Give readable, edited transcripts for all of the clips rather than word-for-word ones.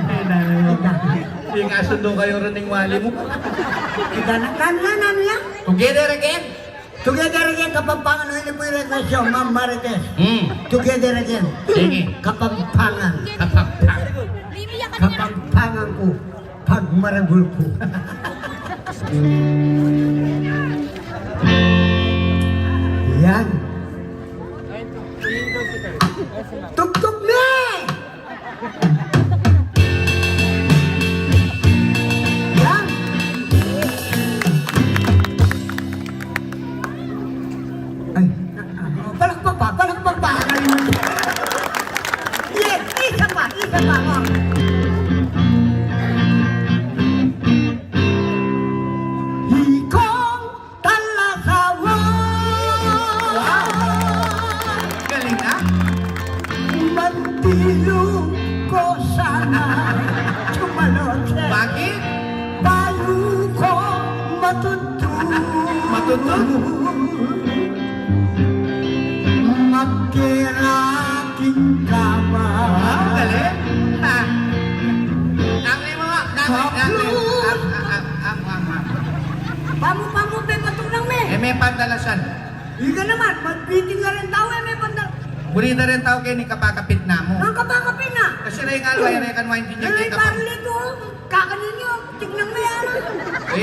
Hindi nga sundo kayo rin ng wali mo. Ano yan? Together again? Together again, Kapampangan. Hindi po yung request yung Ma'am Marites. Together again. Sige. Kapampangan. Kapampangan. Kapampangan ko. Pag maragul ko. Yan. Tuk-tuk na! Yan. Ay, palakpak pa. Yes, isa pa. Hikong talasawa. Galing na? Mantilo ko sana Tumalote Bakit? Bayo ko matutun Matutun? Magkiraking kama Galing? Ha? Angli mo nga. Pamu, may patunang me May pandalasan. Ika naman, magbiting na rin tao may pandang Muli na rin tao kayo ni kapakapit na mo. Ang kapakapin na Kasi rin nga alway, rekan mo yung tinjag Ay, yung parang lito Kakanin nyo, tignan mo yan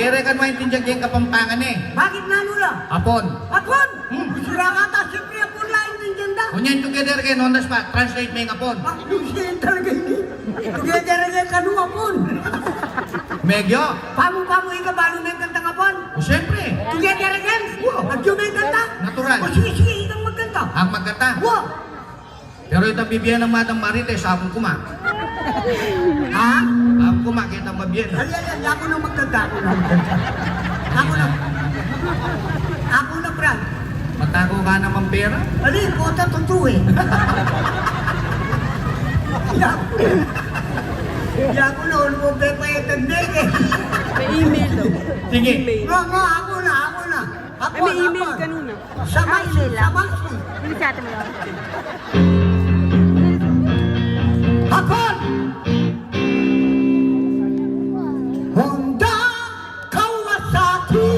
rekan mo yung tinjag yung kapampangan eh. Bakit nanula? Apon. Apon! Isira ka ta, siyempre apon lang yung ganda. Kunyan together again on the spot. Translate mo yung apon. Bakit talaga hindi? Together again ka nung apon. Megyo. Pamu, ikabalo na yung gandang apon. O siyempre. Together again? Nagyo na yung ganda? Natural. O sige, ikang magganda. Ang magkata. Wow! Pero itong bibiyan ng Madang Marites, sabong kuma. Ha? Sabong kuma, kita mabiyan. Ay, ako na magganda. Ako na, Brad. Matago ka naman pera. Ali, kota totoo eh. Ako na, ulo mo pepayatan na eh. May email daw. Sige. Nga, ako na. Ay, may email kanina. Sa Maxi. Hindi sa atin mo yun. Hapon! Honda Kawasaki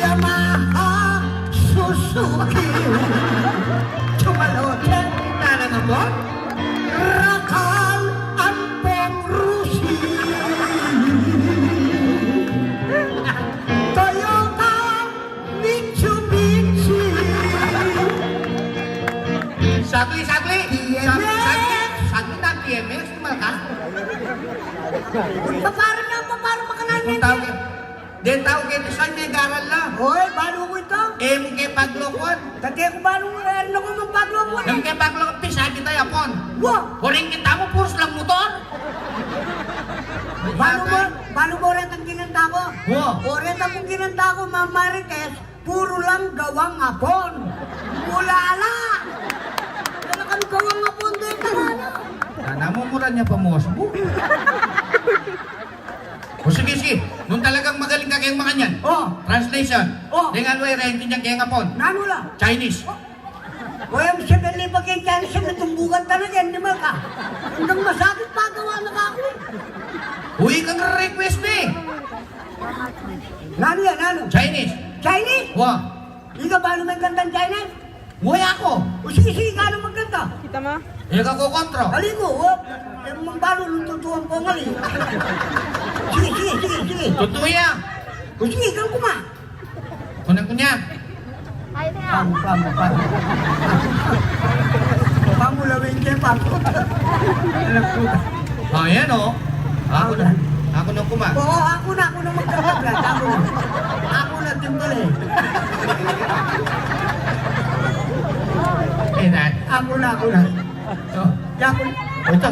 Yamaha Suzuki Tumalote Talang apon? Rakal Ampong Rusi Toyota Mitsubishi Sagli. TMS. Sagli na TMS. Malakas. Paparang makanan Kung yan. tawag. Den tawag kayo saan niya garal na. Hoy, balo ko ito. Mo kayo paglokon. Dati ko balo ano ko ng paglo mo Nang eh. kayo paglokon, pisa kita yapon. Wow! Huling kita mo, puros lang motor. Balo mo rin ang ginanda ko. Wow. Oret ang ginanda ko, Ma'am Marites, puro lang gawang apon. Mulala! Wala kang gawang apon dito na. Namumura niya pa mo. O sige. Nung talagang magaling ka kayong mga niyan. Oh, Translation. Oh. Dengan alway, rin tinjag kayong apon. nanula. Chinese. Hoy, ang 7,000 kay Chinese na tumbukan talaga, hindi mo ka. Hanggang masakit pa gawa na ka ako. Uy, kang request me. Nano yan, nano? Chinese. Chinese? Wow. Ika balo may gandang Chinese? Uy ako. O sige, ka na maganda. Kita mo? Ika ko kontro. Ali ko, yung mga balo lututuan ko ngali. Sige. Totoo yan. O sige, kang kuma. Kunya. Pamu. Pamu lawin siya, pamu. Alam ko. Oh, yan o. Ako na kuma. Oo, ako na magkakagrat. Ako na timbal eh. That. Ako na. So, Yako.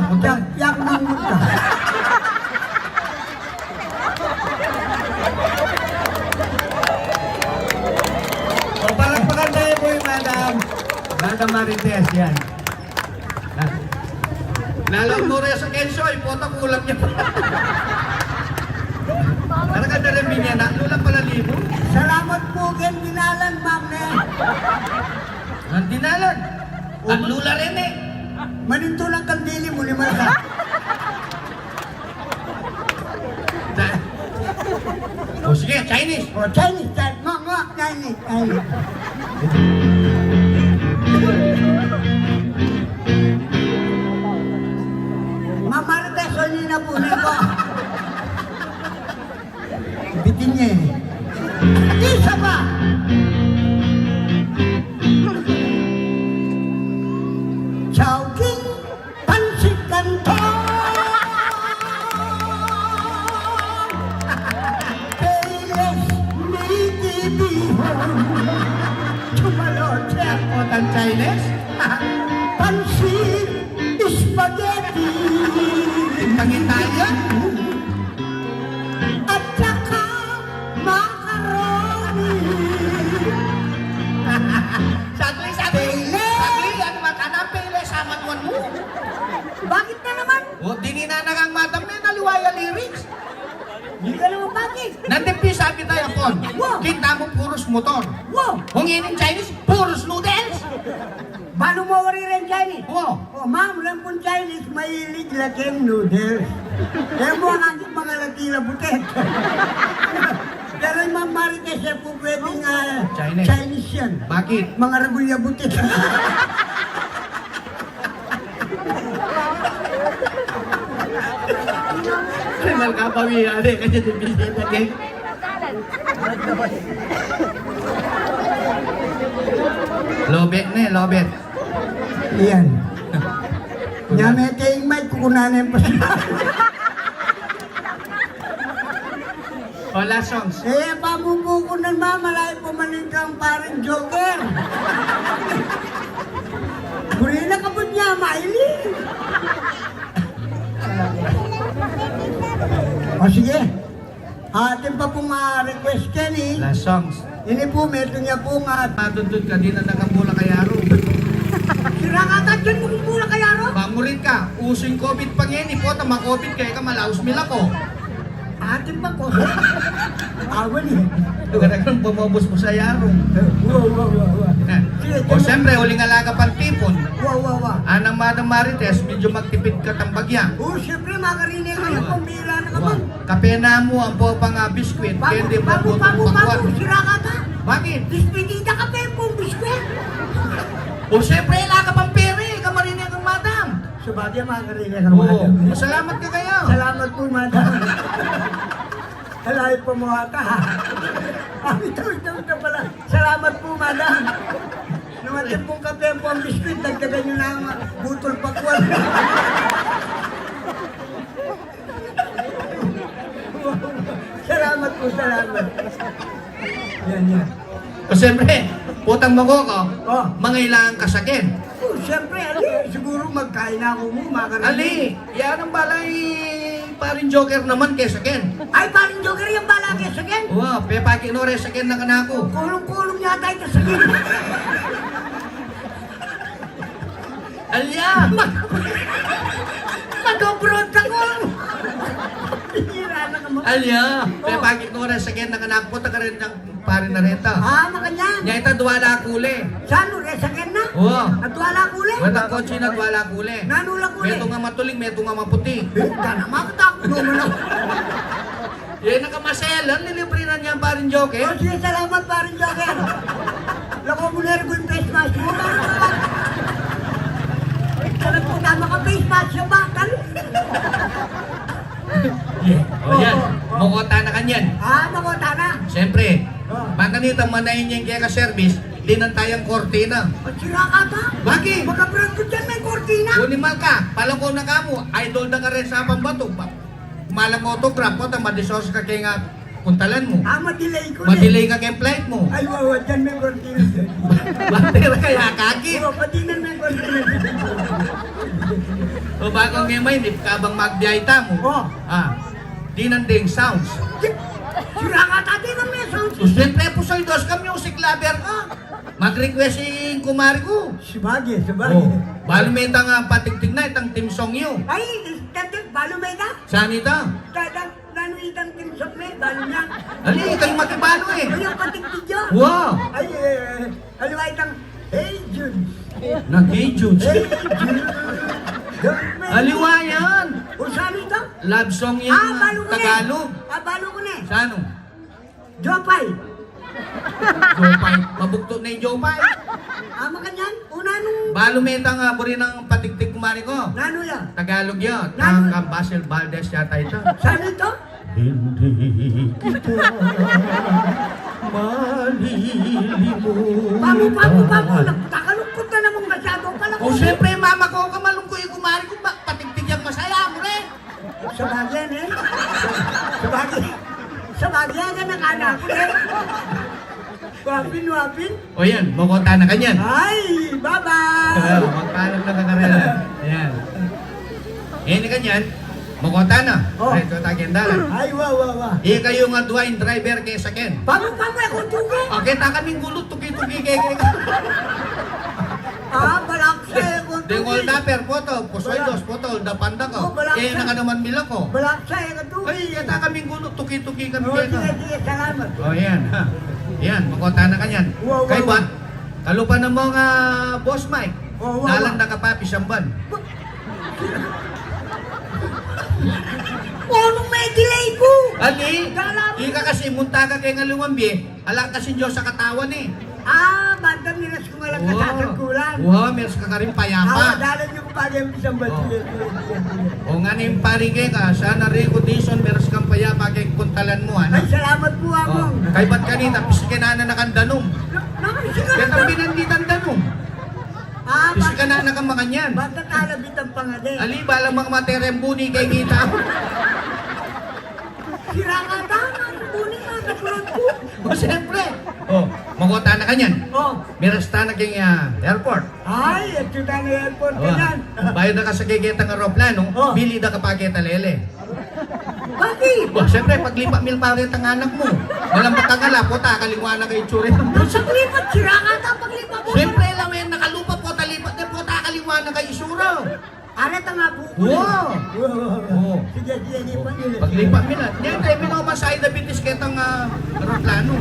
punta. Yako na muna. Palakpakan tayo po yung Madam Marites yan. Lalang mo rin sa Kenzo, ipoto kulang niya pa. Talaga na rin niya na, kulang pala libo. Salamat po, Ken Dinalan, ma'am. Ang dinalan. O Ang lula rin eh. Manintulang kandili mo, lima ka. O sige, Chinese. O, Chinese, Chinese. Mamarites, o niya na po ko. Bitin niya eh. Isa pa! Chowking Pansit Canton Payless Native Chumalote Otan Chinese. Pansit Spaghetti Pangitayan. at saka macaroni Sagli. Payless! Sagli, ano ba ka na? Pele, samatwan mo. Bakit na naman? O, dininanang ang madam na naliwaya lyrics. Hindi ka naman bakit? Nandipi sabi tayo, Pon. Wow. Kita mo puros motor. Wow! Kung yun yung Chinese, puros noodles. Paano mo wari rin Chinese? Wow. Oh, ma'am, lang pong Chinese, mahilig laking noodles. Kaya mo ang aking mga latila butet. Pero yung Ma'am Marites, eh, po pwedeng Chinese. yan. Bakit? Mga ragulya butet. Mal kapawihan eh, kasi dibisita kay. Lobet na eh, lobet. Yan. Nyame kayong may kukunanin pa siya. O, last songs. Eh, pamubuko ng mamalay pumaling kang parang joker. Huli na kapag niya, maili. O sige. Atin pa pong request yan eh. Last songs. Ini po, meron niya po nga. Matundod ka din na nakambula kay Aro. Sira ka ka dyan kung mula kaya ro. Pangulit ka, uso yung COVID pa ngayon, ipota ma-COVID kaya ka malaos mila ko. Atin pa ko. Awan eh. Ganagang bumabos mo sa Yaro. Wow. O siyempre, huling alaga pang tipon. Wow. Anang Madam Marites, medyo magtipid ka ng bagya. Siyempre, makarinig kayo pambira na kaman. Kape na mo ang popang biskwit, candy ba po itong pangkwan. Sira ka ka. Bakit? Dispedida ka pa yung pong biskwit. O siyempre, alaga pang pere, kamarinig ang Madam. Sabagay, makarinig ka Oo, naman. salamat ka kayo. Salamat po, madam. Halay po mo ata. Ito pala. Salamat po, madam. Namatid pong kape po ang biskuit, dagdagan nyo na ang butol pakwan. Salamat po, salamat. Yan. O siyempre, putang magoko, Oh. mga ilangang kasakin. Siyempre, ali, siguro magkain na ako mo, makarinig. Ali, yan ang balay parin joker naman kay sakin. Ay, parang joker yung balaki sa akin. Wow, pepaki no rin sakin na kanako. Kulong-kulong yata ito sa akin. Alya! Madobrod ka ko. Hira na ka mo. Alya! Pepaki no rin sakin na kanako. Punta ka rin ng parin na renta. Makanyan. Nya ita duwala kule. Saan rin sa akin na? Oo. At wala kuli. Wala kotse na duwala kule. Nanula kuli. Meto nga matuling, meto nga maputi. Ka na makatakot mo na. Yan nakamaselan, nilibre na niya ang parin joker. Sige, salamat pa rin, Joker. Lako mo na rin ko yung face mask mo. Sabi ko, tama ka face mask yung bakal. O yan, mukota na kanyan. Makota na. Siyempre, Oh. makanita manayin niya kaya ka-service, linantayang kortina. At sira ka ba? Bakit? Magka-brand ko dyan may kortina. Unimal ka, palangko na ka mo, idol na ka rin sa pambato. Malang autograph mo, madisos ka kaya nga puntalan mo. Madelay ko Madelay ka kaya flight mo. Ay, wawa, dyan may kortina. Batera kaya kaki. Patinan may kortina. O bago ngayon may, kabang magbiyayta mo. Oh. Di nanding sounds. Sira ka tati ng may sound So, siyempre po sa idos ka, music lover ka. Mag-request si kumari ko. Sabagay. Balumenta nga patigtig na itang team song yun. Ay, dati, balo may da? Saan ita? Dadang, nanuitang timsok may, balo niya. Ali, kayo matibalo eh. Ay, yung patig video. Wow! Ay, aliwa itang, hey, Jun. Nag-Jude. Eh, Aliwa yan. O saan ito? Love song yan balo ko na. Tagalog. Balo ko na. Sano? Jopay. Jopay. Mabukto na yung Jopay. Makanyan? Una nung... Balo metang buri ng patiktik kumari ko. Nano yan? Tagalog yun. Nano? Ang Basil Valdez yata ito. Saan ito? Hindi kita malilimutan. Pamu. Takalungkot na namang masyado pala ko. O siyempre, mama ko, kamalungkoy yung kumari ko, patiktik yung masaya mo rin. Sa bagyan eh. Sa bagyan ka ng anak ko eh. Wapin. O yan, mukota na kanyan. Ay, bye-bye. Magpaalam na kakarela. Ayan. Ini kanyan, mukota na. Oh. Ito tagendaran. Ay, wa. Iya kayo nga duwain driver kay saken. Pamu, ako tugo. Okay, ta kaming gulot, tuki-tuki kay Balaksa ako tugo. Dengol daper foto, pusoy dos foto, dapanda ko. Oh, balaksa. Kaya na ka naman bila ko. Balaksa ako tugo. Ay, yata kaming gulot, tuki-tuki kami Oh, kay sige, salamat. Oh, yan. Ha. Yan, makota na kanyan. Wow. Kay ba? Kalupa ng mga boss Mike. Wow. Dalang nakapapi samban. Anong may delay ko? Ali, Dalam. ika kasi munta ka kay ngaluwambi, alang kasi Diyos sa katawan eh. Bandang nilas ko nga lang kasasagkulan. Wow, meron ka rin payapa. Dalan yung pagay mo isang batil. O nga na yung parige ka, sana rin condition, meron kang payapa kay kuntalan mo, ano? Ay, salamat po, Oh, among. kay ba't kanina, pisike na nakandanom. Kaya kang binanditan danom. Pisike na nakamakanyan. Basta talabit ang pangade. Ali, balang mga materembuni kay kita. Sirangan ang bunin nga, napulan ko. O, siyempre. O, magota na kanyan. Oh, Meron na kay airport. ay, ito na ng airport ka yan. Bayad na ka sa gigitang aeroplano, Oh. bili na ka pagkita lele. Bakit? Ba, siyempre, pag lipa mil pa rin ang anak mo. Malambak ka nga po, takaliwa na kay Churi. Sa klipat, sirangan ang paglipat mo. Siyempre lang, may nakalupa po, talipat na po, takaliwa na kay Isura. Arat ang nga buko. Wow! Oh. Sige, lipat nyo. Pag lipa mil, yan tayo minamasahe na bitis kitang aeroplano.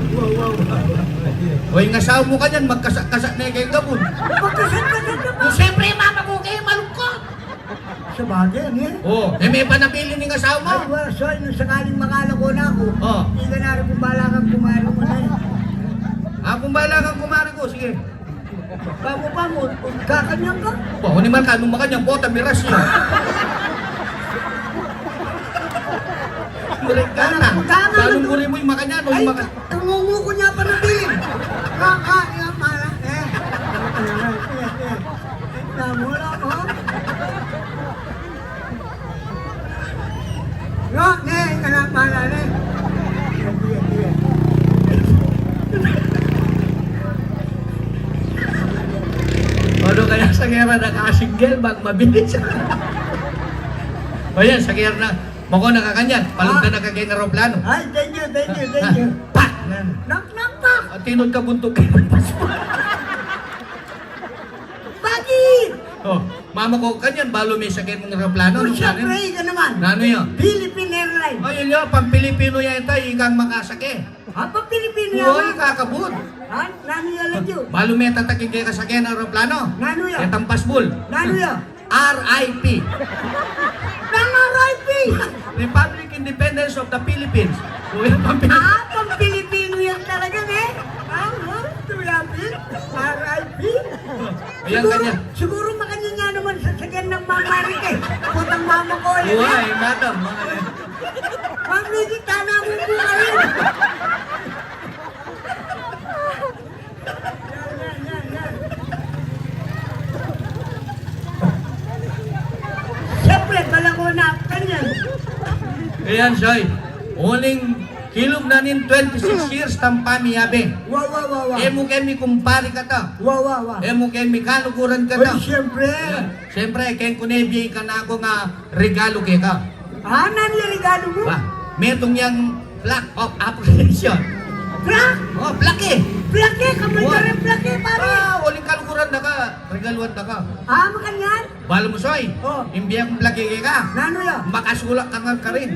O yung asawa mo ka dyan, magkasak-kasak na kay Gabon. Pagkasat na O siyempre, mama ko kayo malungkot. Sa bagay, eh. Oh, may panabili ng asawa mo. Ay, well, so, nung sakaling makala ko na ako, Oh. hindi ka na rin kung bala kang kumaro mo na eh. Kung bahala kang kumari ko, sige. Pamo, kakanyang ka? Kung ni man ka, nung makanyang bota, miras yun. Mulik ka na. Balong muli mo yung makanya, no Ay, yung makanya. tungungu ko niya pa na din. Yan, mala. Namula ko. No, anak mala, Ano kaya sa gera nakasinggel, bag mabilis. O yan, sa gera na, mako nakakanyan, palong na nakagay ng aeroplano. Ay, thank you. Pak! Knock pa. At tinod ka buntok kay passport. Bakit? Oh, mama ko kanyan, balo may sakit ng aeroplano. Oh, Nung siyempre, kanin. ka naman. Ano yun? Philippine Airlines. O yun yun, pang Pilipino yan ito, ikang makasake. Apa Pilipino Uy, yan? kakabut. Ha? Nano yan lang yun? Balo may tatakin kay kasakyan ng aeroplano. Nano yan? Itang pasbul. Nano yan? RIP. Nang-RIP! Republic Independence of the Philippines. Uy, pang Pilipino. Pang Pilipino yan talaga eh. Tuyapin? RIP? Ayan, ganyan. Siguro makanya nga naman sasakyan ng mamarik eh. Putang mama ko yan eh. Uy, madam. Mamigit na mo po kayo. Siyempre, bala ko na kanyan. Ayan, Soy. Uling kilog na nin 26 years tampami yabe. Wow. Emo kemi kumpari ka to. Wow. Emo kemi kalukuran ka Ay, to. siyempre. Siyempre, kaya kunebi ka na ako nga regalo kay ka. Nani yung regalo mo? Ba, metong yang plaque of appreciation. Plak! Oh, plaque eh. Plake! Kamay Wow. ka rin plake, pare! Uling kalukuran na ka. Regaluan na ka. Makanyan? Balo mo, Soy. Oh. Imbiyang plaque kay ka. Nano yan? Makasulak ka nga ka rin.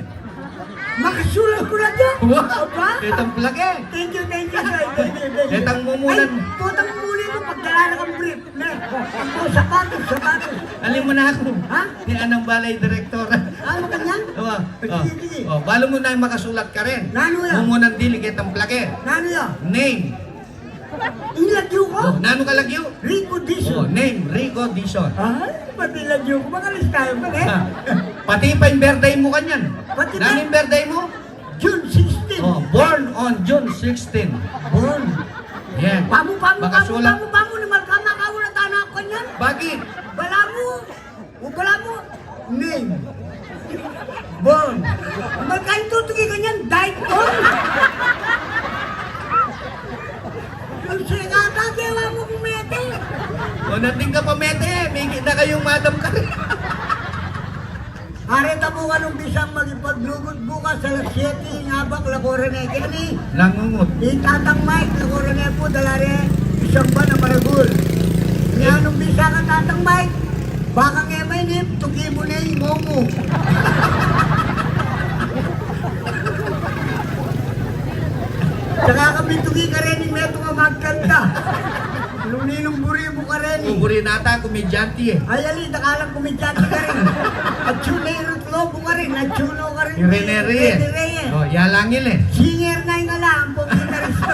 Makasulat ko na dyan! Wow! Aba? Itong plaque eh. Thank you, sir. Thank you. Itang mumunan. Ay, putang muli ko Magdala na kang brief. Ne. Ang sapatos, sapatos. Alim mo na ako. Ha? Ni Anang Balay Direktor. Ano ganyan? Sige, sige. Balo mo na makasulat ka rin. Nano yan? Mo nang dili kitang plake. Nano yan? Name. Ilagyo ko? Nano ka lagyo? Rico Dizon. Name, Rico Dizon. Ay, pati ilagyo ko. Magalis tayo pa eh. Pati pa yung birthday mo kanyan. Pati pa? Nano yung birthday mo? June 16. Born on June 16. Born. Yan. Pamu. Makasulat. Ni Malkama ka wala tanah ko niyan. Bakit? Bala mo. Name. Born. Magkain tutugi ka niyan. Died born. Yung sigata, kewa mo kumete. O nating ka pamete, may kita kayong madam ka rin. Areta mo ka nung bisang magipaglugot bukas sa 7 ngabak lakorene. Kini, Nangungot. itatang Mike lakorene po dalare isang ba na maragul. Nga nung bisa ka tatang Mike, baka ngemay ni tugi mo na yung momo. Saka kami tugi ka rin yung meto nga magkanta. Luninong buri mo ka rin. Uburi nata, komedyante eh. Ay, ali, nakalang kumidyante ka rin. At tunay rutlobo ka rin. At tuno ka rin. Irene Reyes. Irene Reyes. Yalangil eh. Singer na yung alam. Pagkitarista.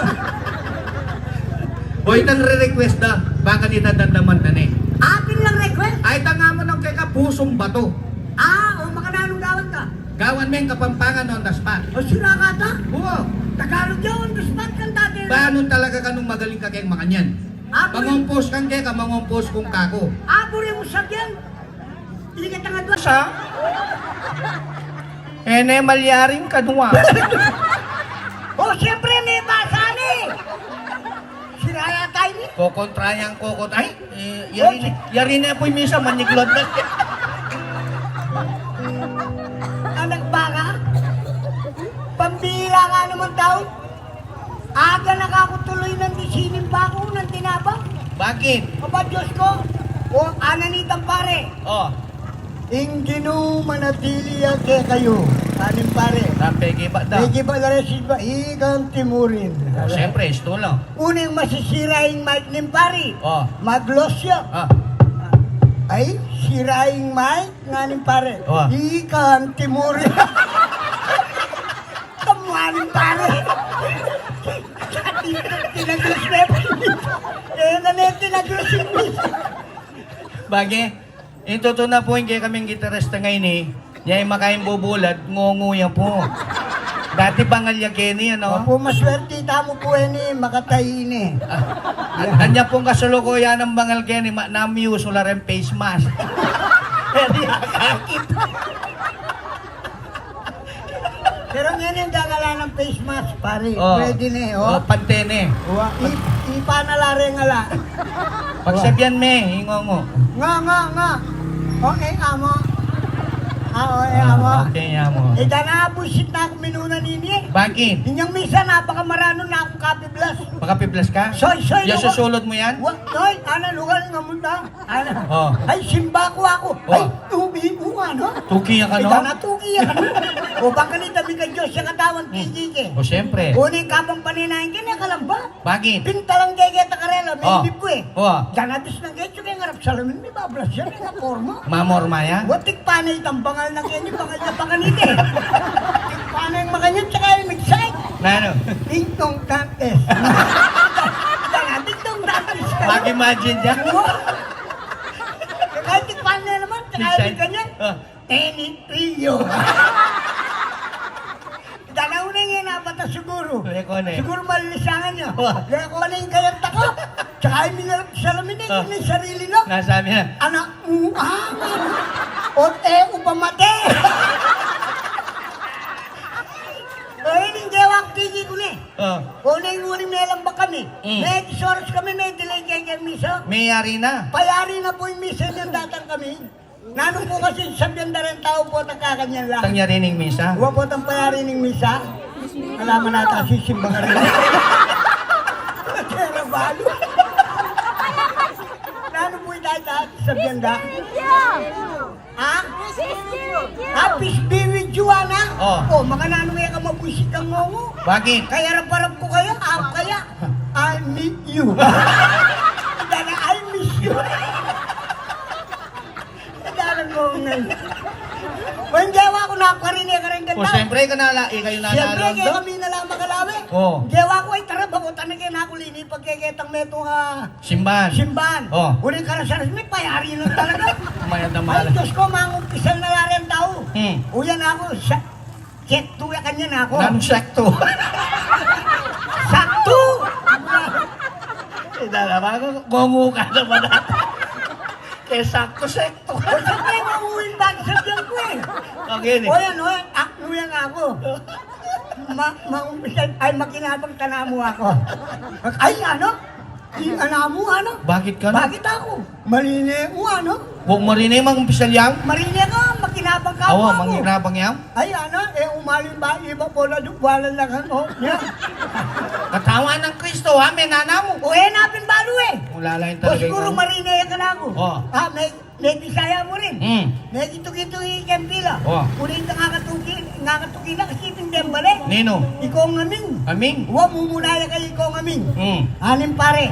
O itang re-request na, baka nita dandaman na eh. Atin lang request. Ay tanga mo ng kay pusong bato. O makananong gawin ka. Gawan mo yung kapampangan on the spot. O sila ka ta. Oo. Tagalog yun. On the spot kang dati. Paano talaga ka nung magaling ka kayong makanyan? Mangompos kang kaya ka, mangompos kung kako. Aburi mo sabyan. Hindi ka tanga doon. Sa? Malyaring kanwa. O siyempre may basa ni. Siraya tayo ni. Kokontrayang kokot. Ay, yari na po yung misa, maniglod na. Anak baka. Pambira nga naman tao. Aga nakakutuloy ng disinim bako ng tinapa. Bakit? Aba Diyos ko. O ananitang pare. Oh, Inginu manatili ke kayo. Kanin pare. napegi ba daw? Medyo ba na rin ba? Igang timurin. Siyempre, isto lang. Unang masisiraing mic ni pare. Oh, Maglos siya. Ay, siraing mic nga ni pare. Oh. Igang timurin. Kamuhanin pare. Tinaglos na tinaglos yung Bagi, ito to na po yung kaya kaming gitarista ngayon eh. Niya yung makain bubulad, ngunguya po. Dati bangalya Kenny, ano? Opo, maswerte tamo po ni makatayin eh. Anya pong kasulukuyan ng bangal Kenny, na-muse wala rin face mask. Hindi akakit. Pero ngayon yung gagala ng face mask, pare. Oh. Pwede na eh, oh. Pantene. Ipanalare nga la. Pagsabyan me, ingongo. Nga. Okay, amo. Amo. Okay, amo. Danabusit na ako minuna nini. Bakit? Inyang misa, napakamarano na akong kapiblas. Makapiplas ka? Soy. Yung susulod mo yan? Soy, lugar nga muna. Oh. Ay, simba ko ako. Oh. Ay, tubi mo ano? Tuki ka, no? Natuki yan. O baka ni tabi ka Diyos siya katawan kikike. O, siyempre. Kunin kapang paninahin ka kalamba. Bakit? Pintalang gageta karela, may Oh. ibig ko eh. Oh. Danabis ng getyo kaya ngarap salamin, may bablas yan, may naporma. Mamorma yan? Watik panay tambangal ng ganyan, bangal niya panganite. Watik panay ang makanyan, tsaka yung migsay. Nano? Tintong tantes. Tintong tantes ka. Mag-imagine dyan? Kahit tik panay naman, tsaka yung ganyan. Tenipilyo. Dalaw na nga napata siguro. Leko na eh. Siguro malilisangan niya. Oh. Leko na yung kayanta ko. Tsaka yung minarap salamin na yung sarili na. Nasabi na. Anak mo, upamate. Ay, hindi gewang tigi ko na Oh. O na yung uling melang ba kami? May soros kami, may delay kaya misa. Mayari na. Payari na po yung misa yung datang kami. Nano po kasi sabihan na rin tao po nagkakanyan lang. Tang yarining misa. Huwag po itong payari ng misa. Alaman natin sisimba ka rin. Kaya balo. Nano po yung dahil sabihan da? Ha? Peace be with you, anak. Oh. Mga nanong ka mabusik ang ngongo. Bakit? Kaya rap-rap ko kayo, kaya I meet you. mo ngayon. Kung jawa ko nakarinig ka rin O ganda. siyempre, kayo Siyempre, nanalo kaya kami na lang makalawi. Oo. Jawa ko ay tara, bakutan na kayo nakulini pagkikitang meto Simbahan. simbahan. Oo. Uli ka na sa resmi, payari na talaga. Mayad na Ay, mahal. Diyos ko, mangumpisal na lang tao. Uyan ako, sakto ya kanya na ako. Nanong sakto. Sakto! Dalawa ko, gongo ka naman natin. Kaya sakto-sakto. O siyempre, mamuhin ba sa diyan ko eh. Okay, O yan, aknuyan ako. Maumpisal, ay makinabang tanamo ako. Ay, ano? Anamo, ano? Bakit ka na? Bakit ako? Maline mo, ano? Huwag mo rin yung umpisal yan. Marine ka, makinabang ka Awa, ako. manginabang yan. Ay, ano? Umaling ba? Iba po na dukwalan lang ano? Yeah. Katawan ng Kristo, ha? May nana mo. O napin balo eh. Wala lang yung O talaga siguro ikaw. marine ka na ako. Oo. May bisaya mo rin. May kito-kito ikempila. Oo. Ulit nakakatuki na kasi tindembale. Nino? Ikaw ang aming. Aming? Huwag mumunaya kayo ikaw ang aming. Hmm. Anim pare.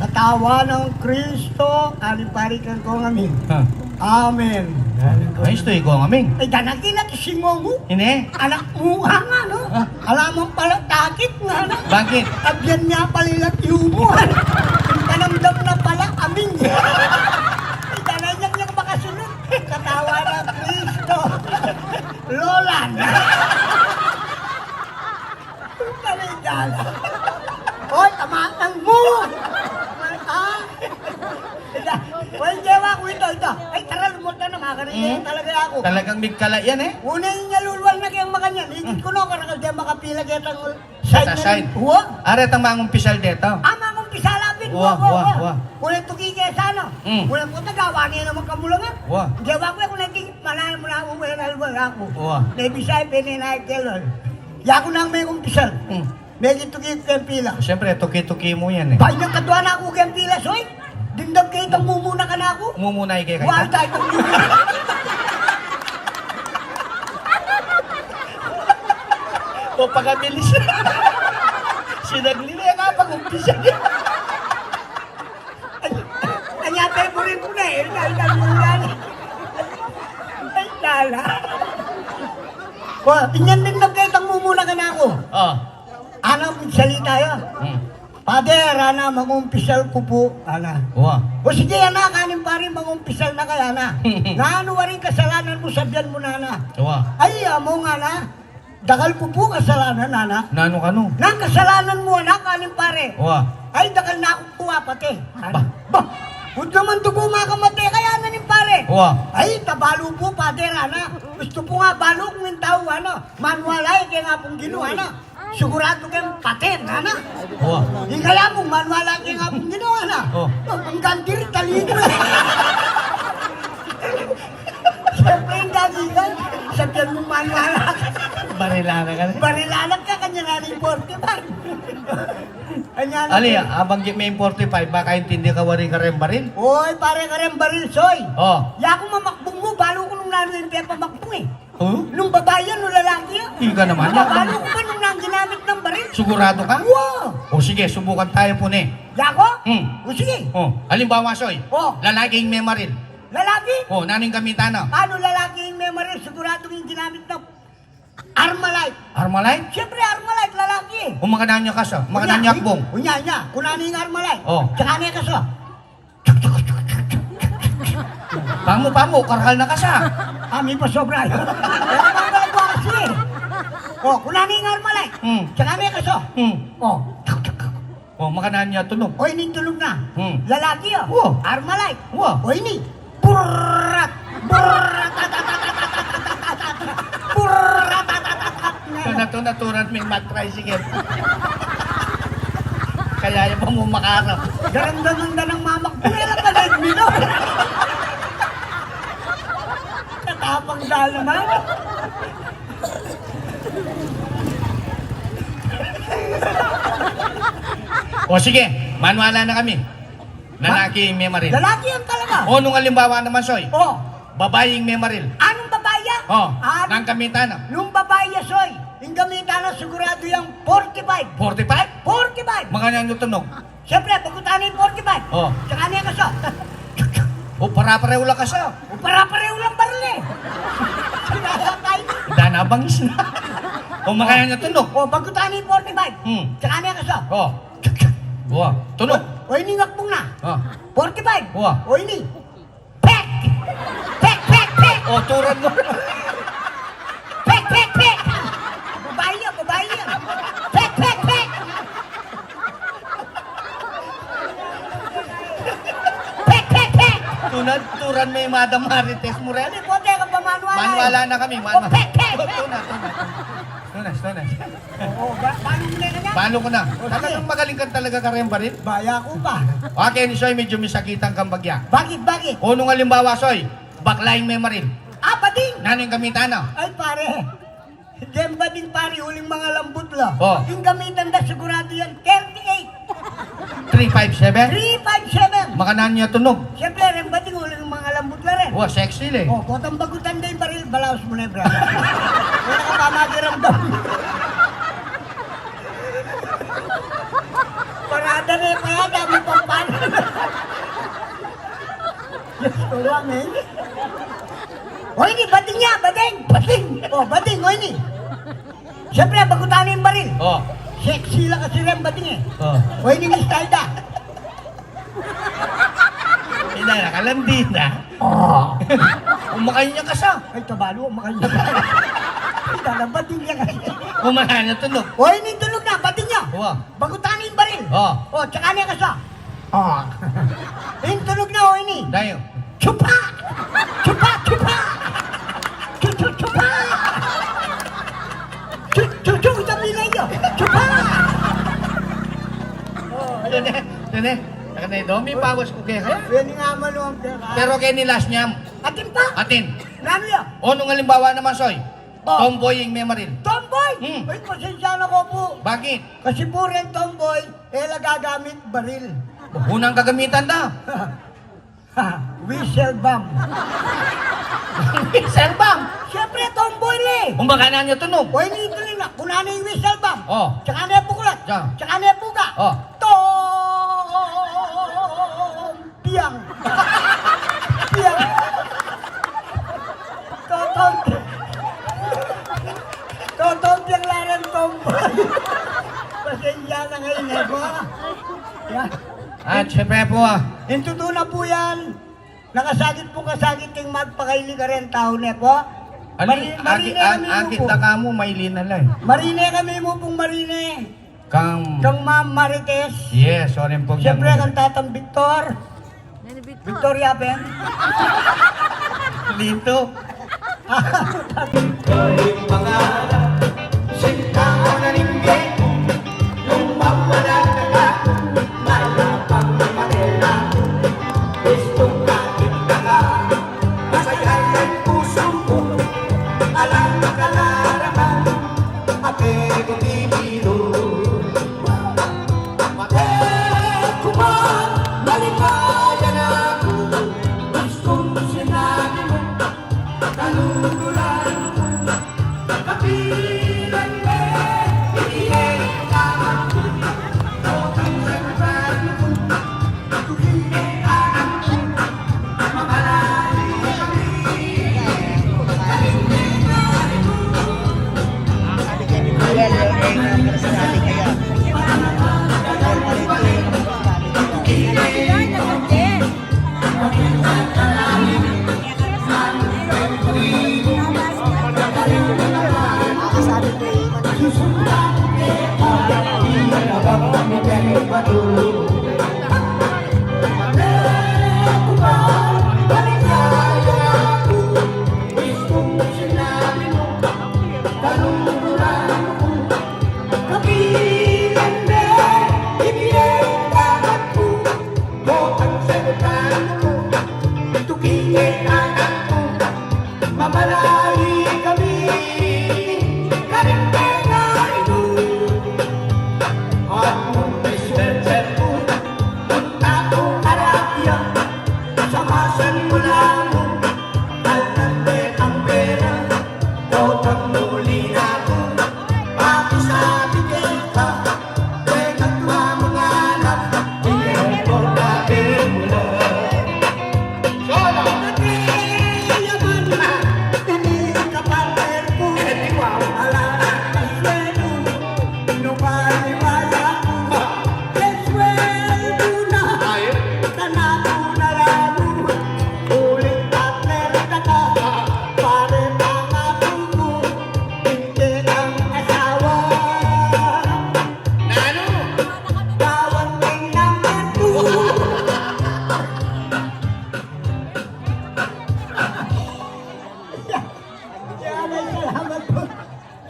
Katawa ng Kristo, anim pare kang kong aming. Ha. Amen. Ayos to, ikaw ang aming. Ay, danagin na kisingong mo. Hindi. Anak mo nga, no? Ah. Alam mo pala, takit nga, no? Bakit? Abyan niya palilat yubuhan. Panamdam na pala, aming. Ay, danay niya makasunod. Katawa ng Kristo. Lolan. Taligala. Hoy, tamaan mo! Ah! Hoy, jewa ko ito. Ay, tara, lumot na makakarinig talaga ako. Talagang migkala yan eh. Una yung nalulwal na kayang makanyan. Higit ko no, karakal diyan makapila kaya tang Sa side. Huwa? Aret ang mga umpisal dito. Ama kong pisalapin mo Wah, ako. wah, wah. Una tuki kaya sana. Una po tagawa niya naman kamulangan. Wah. Jawa ko ako naging manahan mo na ako kaya nalwal ako. Wah. Nebisay, peninay, kelol. Yako nang may kumpisal. May tuki kaya pila. Siyempre, tuki-tuki mo yan eh. Bahay ng kadwa na ako kaya pila, soy. Dindam kayo itang mumuna ka na ako. Umumunay kayo Wala kayo. tayo kong O pagkabilis. Sinaglili nga pag-umpisa niya. Kanya favorite ko na eh. Dahil mo yan. Ay, lala. Tingnan din lang kayo itang mumuna ka na ako. Oh. Ano, magsalita yun. Pader, ana, mag-umpisal ko po. Ana. Wah. O sige, ana, kanin pa rin mag-umpisal na kaya na. Naano wa rin kasalanan mo, sabihan mo na na. Wah. Ay, amo nga na. Dakal ko po kasalanan, ana. Nano ka no? Nang kasalanan mo, ana, kanin pare. Wah. Ay, dakal na ako kuha pati. Ba? Huwag naman dugo makamate, kaya na ni pare. Wah. Ay, tabalo po, pader, ana. Gusto po nga balo kung yung tao, ano. Manual ay, kaya nga pong ginawa, ana. Sigurado kayong pater, ana. Wah. Hindi kaya mo, manual ay, kaya nga pong ginawa, ana. Oh. Ang gandir, talino. Siyempre, yung gagigan. Sabihan mo, manual ay. Barilana ka na. Barilalag ka, kanya nga rin 45. Kanya nga. Ali, abang may 45, baka intindi ka wari ka rin baril. Oy, pare ka rin baril, soy. Oh. Ya ako mamakbong mo, balo ko nung nalo yung pepa makbong eh. Oh? Nung babae yan, nung lalaki yan. Hindi ka naman. Balo ko pa nung nang ginamit ng baril. Sigurado ka? Wow! O sige, subukan tayo po ni. Yako? Hmm. O sige. Oh, halimbawa, Soy. Oh. Lalaking may maril. Lalaki? Oh, naning gamitana. Paano lalaki yung memory? Sigurado yung ginamit ng Armalite. Armalite? Siyempre, Armalite, lalaki eh. O makananya ka sa? Makananya akbong. Unya. Kunano yung Armalite. Oh. Tsaka niya kaso. Pamo, karhal na ka sa. Kami pa sobra. Pero mga ko kasi eh. Oh, kunano yung Armalite. Tsaka niya kaso. Oh. O, makananya tunog. O, ini tulog na. Lalaki oh. Oh. Armalite. Wow. O, ini. Burrat. Burrat. Burrat. Naturan may mag-tricycle. Kaya yung pa mo makarap. Garang-garang ng mamak. Pwera pa na mino. Katapang dalaman. O sige, manuala na kami. Lalaki may maril. Lalaki yan talaga. O, nung halimbawa naman, Soy. Oh. Babaeng may maril. Anong babaya? O, Ah, nang kamitana. nung babaya, soy. Yung gamitan na sigurado yung 45. 45? 45. Makananya tunog. Siyempre, pagkutan yung 45. Oh. Tsaka niya kaso. O para-pareho lang ka siya. O para-pareho lang baril eh. Sinasakay. Danabangis na. O makaya niya tunog. O, bagutan ni 45. Hmm. Tsaka niya ka siya. O. Uwa, tunog. O, ini ngakbong na. O. 45. Uwa. O, ini. Pek! Pek, pek, pek! O, turan mo. Pek, pek, pek! Babae yan, babae yan. Pek, pek, pek! Pek, pek, pek! Turan mo yung Madam Marites Morel. Ano, bote ka pa manuala. Manuala na kami, manuala. O, pek, pek, pek! Tunas. Oo, paano mo na kanya? Paano ko na? Talagang magaling ka talaga ka rin ba rin? Baya ko pa. Okay, ni Soy, medyo misakitan kang bagya. Bakit, bakit? Unong halimbawa, Soy, backline may maril. Ah, bading! Nano yung gamitan na? Ay, pare. Diyan bading pare, huling mga lambot la. Oh. Yung gamitan na sigurado yan, 38. 357? 357. Makanan niya tunog. Siyempre, rin bading huling mga lambot la rin. Wow, sexy eh. Oh, kotang bagutan na yung baril, balaos mo na yung brad. Wala ka pa magiramdam. Parada na yung kaya, dami pang paano. Yes, tuwang eh. O ini, bading niya, bading! Bading! O, bading, o ini. Siyempre, bagutan na yung baril. Oh. Sexy lang kasi rin bading eh. Oh. O ini, Miss Taida. Ina, nakalandi na. Oh. Umakain niya ka siya. Ay, tabalo, makanya. Ay, dala, bading niya kasi. Umakain niya tunog. O ini, tulog na, bading niya. Wow. Bagutan na yung baril. Oh. O, tsaka niya kasi. Oh. Yung tulog na, o ini. Dayo. Chupa! Chupa! Chupa! Chupa! Chuchu! Sabi na yun! Chupa! Dene. Nakanay do, may pawas ko kaya kaya. Yan nga maluwang pera. Pero kaya nilas niyam. Atin pa! Atin. Nano yan? Unong halimbawa naman, Soy. Oh. Tomboy yung may maril. Tomboy! Hmm. Ay, pasensya na ko po. Bakit? Kasi po rin tomboy, nagagamit baril. Unang kagamitan na. Whistle bomb. Whistle bomb. Siyempre, tomboy rin. Umakanan niya tunog. O, ini ito na. Kuna na yung whistle bomb. Oh. Tsaka na yung buklat. Diyan. Tsaka na yung buga. Oh. Piang. Piang. Totong piang laran tomboy. Pasensya na ngayon eh po. Yan. At syempre po Intuto na po yan. Nakasagit po kasagit yung magpakaili ka rin tao niya po. akit na ka mo, may linalay. Marine kami mo pong marine. Kang... Kang Ma'am Marites. Yes, sorry po. Siyempre kang Tatang Victor. Victoria Ben. Lito.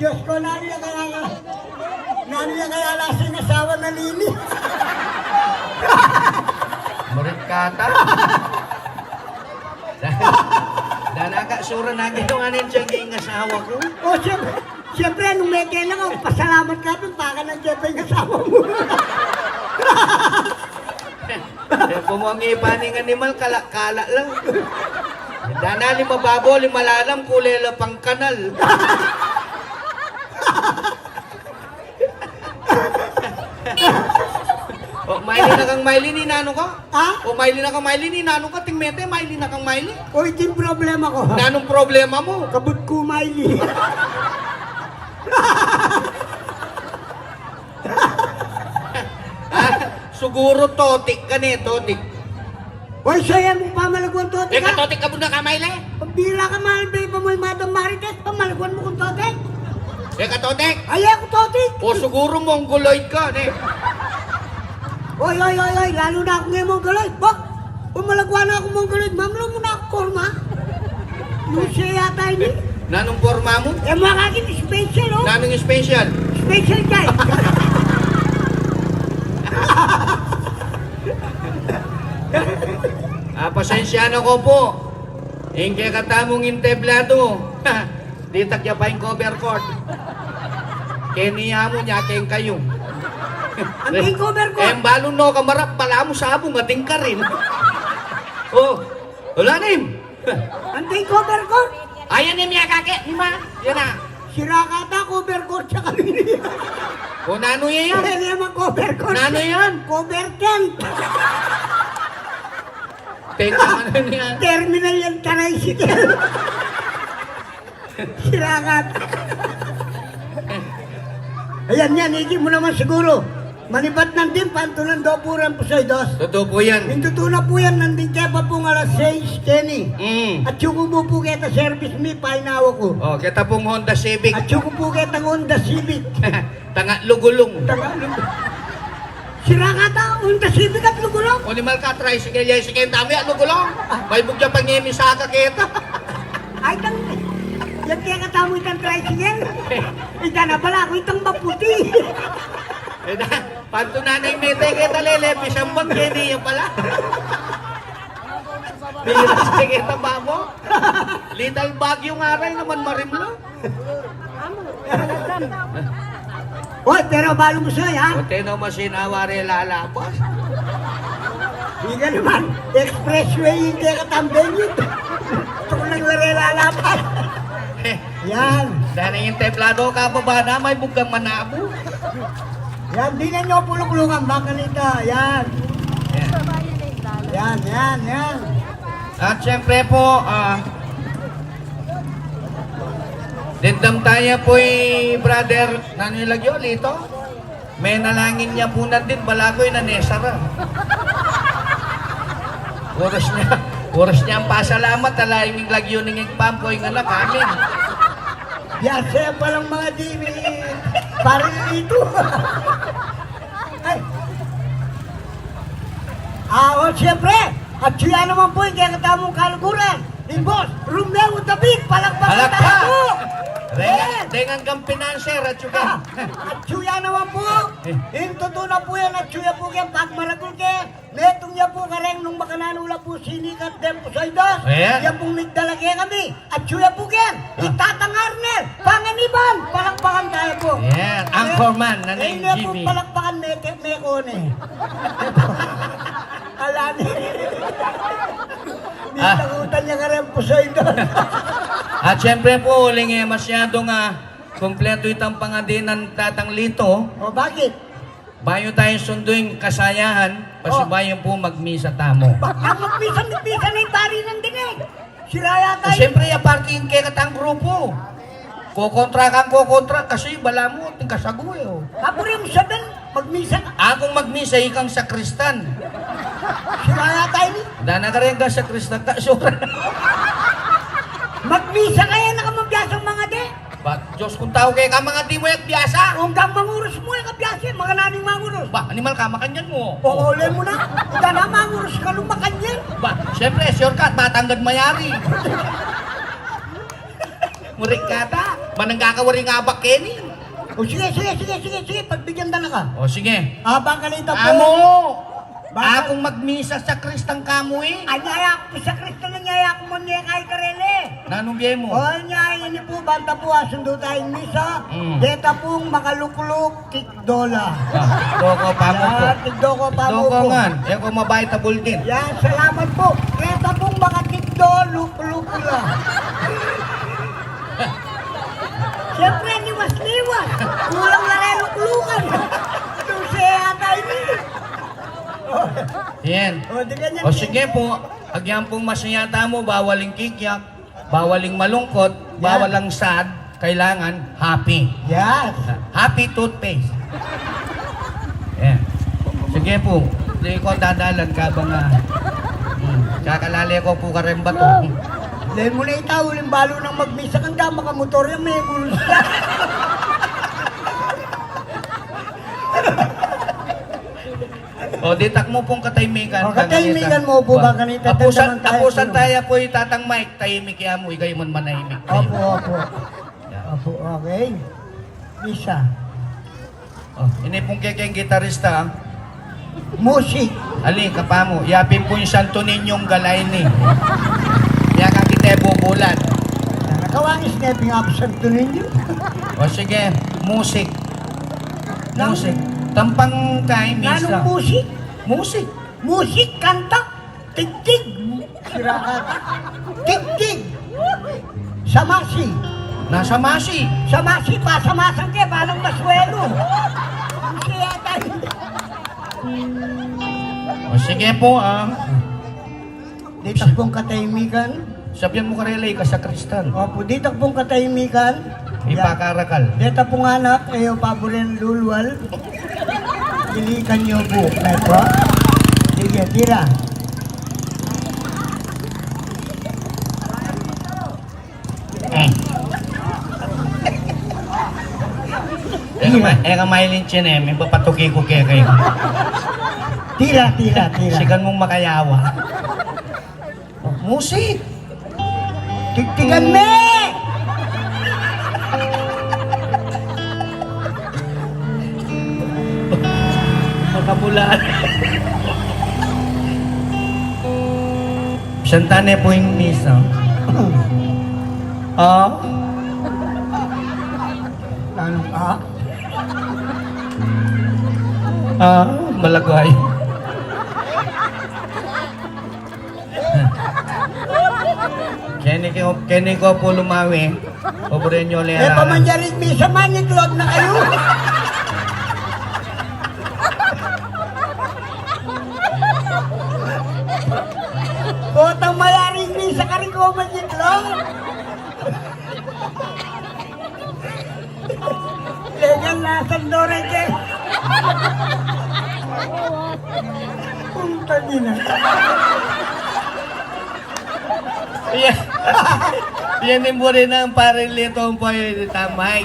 Diyos ko, naniya kaya lasing asawa na Lini. Marikata. Danaga, sura na gano'n anin siya yung asawa ko. O, siyempre, nung may kailan ko, pasalamat ka doon, baka nang siyempre yung asawa mo. Pumungi paning animal, kala lang. Dana, lima babo, lima lalam, kulela pang kanal. O, maili na kang maili ni nano ka? Ha? O, maili na kang maili ni nano ka? Tingmete, maili na kang maili? O, ito yung problema ko. Nanong problema mo? Kabut ko, Miley. Siguro totik ka ni, totik. Hoy, saya mo pamalagwan to, Eh, tika. katotik ka muna ka, maili? Pambira ka, Malbay, pa mo yung Madam Marites, pamalagwan mo kung totek. Eh, katotik? Ay, ako totek. O, siguro mongoloid ka, ni. Oy, lalo na ako ngayon mong galoy. Bak, pumalagwan na ako mong galoy. Mamlo mo na ako, korma. Lucia yata ini. Nanong forma mo? Eh, mga kakit, special, oh. Nanong special? Special guy. Pasensya na ko po. Hindi ka tamong inteblado. Di tagya pa yung cover court. Keniya mo niya, keng kayo. Ang king cover ko. Eh, balon no, kamarap, pala mo sa abong, ating ka rin. Oh, wala rin. Ang king cover ko. Ayan ni Mia Kake, ni Ma. Yan na. Sira ka ta, cover ko sa kanina. O, nano yan? Hindi naman cover ko. Nano yan? Cover tent. Teka, ano yan? Terminal yung tricycle. Sira ka ta. Ayan yan, hindi mo naman siguro. Manibat ng din, pantulan daw po rin po sa idos. Totoo po yan. Hintuto na po yan, nandun kaya pa pong alas 6, Kenny. At yuko po kita service me, painawa ko. Oh, kita pong Honda Civic. At yuko po kita Honda Civic. Tanga lugulong. Sira ka ta, Honda Civic at lugulong. O ni Malka, tricycle yan, sige, dami at lugulong. May bugya pang ngemisaka kita. Ay, tang... Yan kaya katamo itang tricycle. Ika na pala ako itang maputi. Eh, panto nanay mete kita lelepis ang bag, hindi yan pala. Biras na kita ba mo? Little bag yung aray naman marimlo. Hoy, pero balo mo sa'yo, ha? O teno masinawari lalabas. Hindi ka naman. Expressway yung kaya katambeng yun. Ito ko lang lalapan. Yan. Dahil yung templado ka baba na, may bugang manabo. Yan, di na nyo pulok-lukan. Baka nito. Yan. Yan. At syempre po, dindam tayo po'y brother, nanilagyo, lito. May nalangin niya po na din, balagoy na nesara. Oras niya ang pasalamat, alaiming lagyo ng igpampoy nga na kamin. Yan, siya palang mga dini. Parang ito. Ay. O, siyempre. At siya naman po yung kaya katamong kaluguran. Boss, Romeo David, palakpakan tayo. Dengan kang pinanser at suga. At siya naman po. Hintuto na po yan at siya po yan. Pag malagul kaya, netong niya po kareng nung makananula po sinikat dem po sa idos. Ayan. Yan pong nagdalagay kami. At siya po yan. Itatang Arnel, panganiban, palakpakan tayo po. Yan, Anchorman, nanay Eh, niya po Jimmy. palakpakan mekon eh. Alani. Nitakutan niya ka rin po sa idos. At syempre po, uling masyado nga kompleto itang pangadinan tatang lito. O, bakit? Bayo tayo sunduin kasayahan, pasibayan po magmisa tamo. Ang magpisan-pisan na yung pari ng dinig. Siraya tayo. Siyempre, parking kaya katang grupo. Kukontra kasi bala mo, tingkasagoy. Oh. Kapuri mo sabihin, magmisa ka. Akong magmisa, ikang sakristan. Siraya tayo ni. Dana ka rin ka sakristan ka, sura. Magmisa kaya nakamabiyasang mga de. Ba, Diyos kung tao kaya ka mga di mo yung biyasa. Kung kang manguros mo yung kabiyasi, mga naning manguros. Ba, animal ka, makanyan mo. Pukuli mo na. Ika na manguros ka nung makanyan. Ba, siyempre, sure ka, matanggad mayari. Murik ka ta. Banang kakawari nga ba, Kenny? O sige, pagbigyan na ka. O sige. Abang kanita po. Amo! Bakit? Akong magmisa sa kristang kamoy. Anyaya ko sa Kristo na nyaya ko mo niya kay Karele. Nanong biye mo? O nyaya niyo po, banta po, asundo tayong misa. Deta pong makalukluk, tikdola. Doko pa mo po. Tikdoko pa mo Doko po. nga. Yan ko mabay tabul din. Yan, salamat po. Deta pong makatikdo, luklukula. Siyempre, liwas-liwas. Kulang na rin luklukan. Dulce yata ini. Yan. O, di ganyan. O sige po, agyan pong masayata mo, bawaling kikyak, bawaling malungkot, bawalang sad, kailangan happy. Yes. Happy toothpaste. Yan. Sige po, di ko dadalan ka ba nga. Kakalali ko po ka rin ba to? Dahil mo na itaw, uling balo ng magmisa kang dama ka motor yan, may gulos na. O, ditak mo pong kataymikan. O, katahimikan mo po ba kanita? Tapusan tayo po itatang mic, tahimik ya mo, ikay man manahimik. Opo. Opo, okay. Misa. O, ini pong kekeng gitarista. Musik. Ali, kapamo, yapin po yung Santo Ninyong galay ni. Kaya kakite bubulan. Nakawangis na yung absent to ninyo. O sige, musik. Musik. Tampang kay misa. Anong musik? Musik. Musik, kanta, tigtig. Sirakat. Tigtig. Samasi. Nasa masi. Samasi pa, samasan ka, paano maswelo? Kaya tayo. O sige po Dito pong katahimikan. Sabihan mo karelay ka sa kristal. Opo, dito pong katahimikan. Ipakarakal. Dito pong anak, ayaw paborin lulwal. Ilikan niyo po. Ito. Sige, tira. Eka mailin siya na may papatuki ko kaya kayo. Tira. Sigan mong makayawa. Musik! Tigtigan me! Makabulaan. Santane po yung misa. Anong Malagay. Kini ko po lumawi. Pobre nyo Eh, lera. pamanyarig misa man, iklog na kayo. Kotang mayaring misa ka rin ko magiklog. Legal na sandore ke. Punta nila. Yan din po rin ang parilito ang tamay.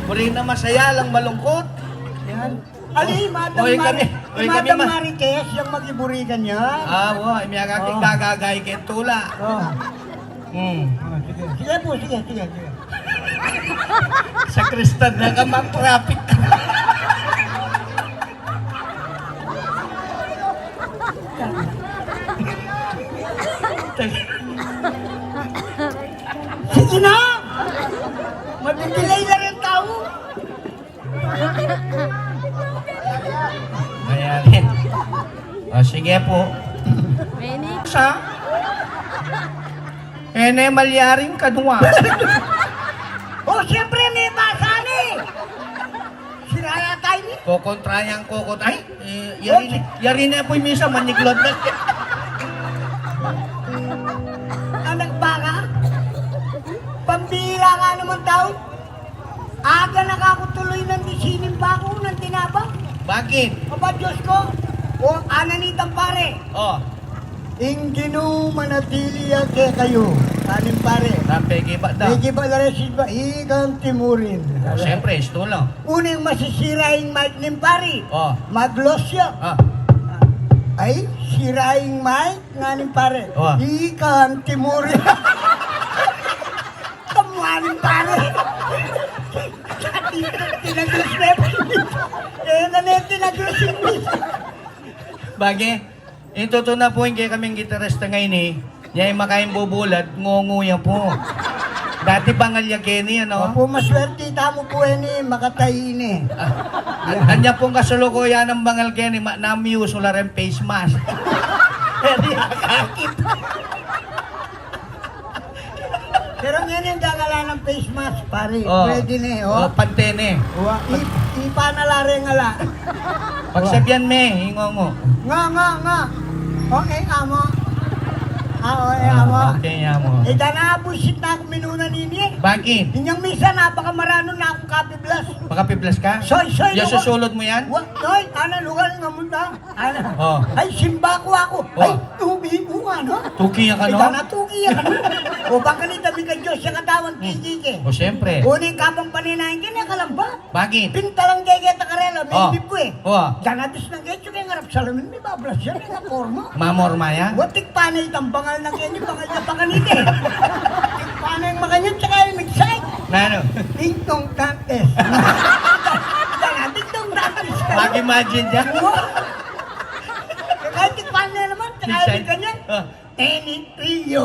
Po rin na masaya lang malungkot. Yan. Ali, Madam Oy, kami- oy, kami Madam ma- Marites, yung magiburigan niya. Imiyagagay Oh. gagagay kentula. Oh. Sige. Sige po, sige. Sa kristal na ka mag-traffic. Sige na! Magpipilay na rin tao. Ayan. Sige po. Many. Sa? Malyaring kadwa. Oh, siyempre may basa ni. Siraya tayo ni. Kokontrayang kokot. Ay, yari na po yung misa maniglod na. Anak baka. Pambira nga naman tao. Aga nakakutuloy ng disining bako ng tinaba. Bakit? Aba Diyos ko. O ananitang pare. Oh, Inginu manatili ke kayo. Aling pare. napegi ba daw? Medyo ba na rin ba? Igang timurin. Siyempre, istulo. Unang masisiraing mic ng pare. Oh. Mag-gloss siya. Ay, siraing mic nga ng pare. Oh. Igang timurin. Kamuhanin pare. nag-lasing miss. Bagay, itutunan po yung kaya kaming gitarista ngayon eh. Niya yung makain bubulad, ngunguya po. Dati bangalya Kenny, ano? Opo, maswerte mo po ni makatayin eh. Anya pong kasulukuyan ng bangal Kenny, na-amuse wala rin face mask. Hindi akakit. Pero ngayon yung dagala ng face mask, pare. Oh. Pwede na eh, oh. Pantene. Ipa na lare nga la. Pagsabyan me, hingongo. Nga. Okay, amo. Okay, amo. Okay, amo. Dana, bullshit na ako minuna nini. Bakit? Inyang misa, napakamarano na akong copy blast. Makapiplas ka? Soy, Yung susulod mo yan? Soy, lugar nga mo na. Oh. Ay, simba ko ako. Oh. Ay, tubi mo ano? Tuki yan ka, no? Dana, tuki yan. O baka ni dami ka Diyos, siya katawan kikike. O, siyempre. Kunin kapang paninahin ka na kalamba. Bakit? Pinta lang gageta karela, may Oh. ibig ko eh. Oh. Danabis ng getyo kaya ngarap salamin, may bablas yan, may nakorma. Mamorma yan? Watik panay tambangal ng ganyan, bangal na panganite. Watik panay ang makanyan, tsaka yung migsay. Nano? Ding-dong dantes. Dana, ding-dong dantes ka. Mag-imagine dyan? Kahit tik panay naman, tsaka Migsay? yung ganyan. Oh. Tenipilyo.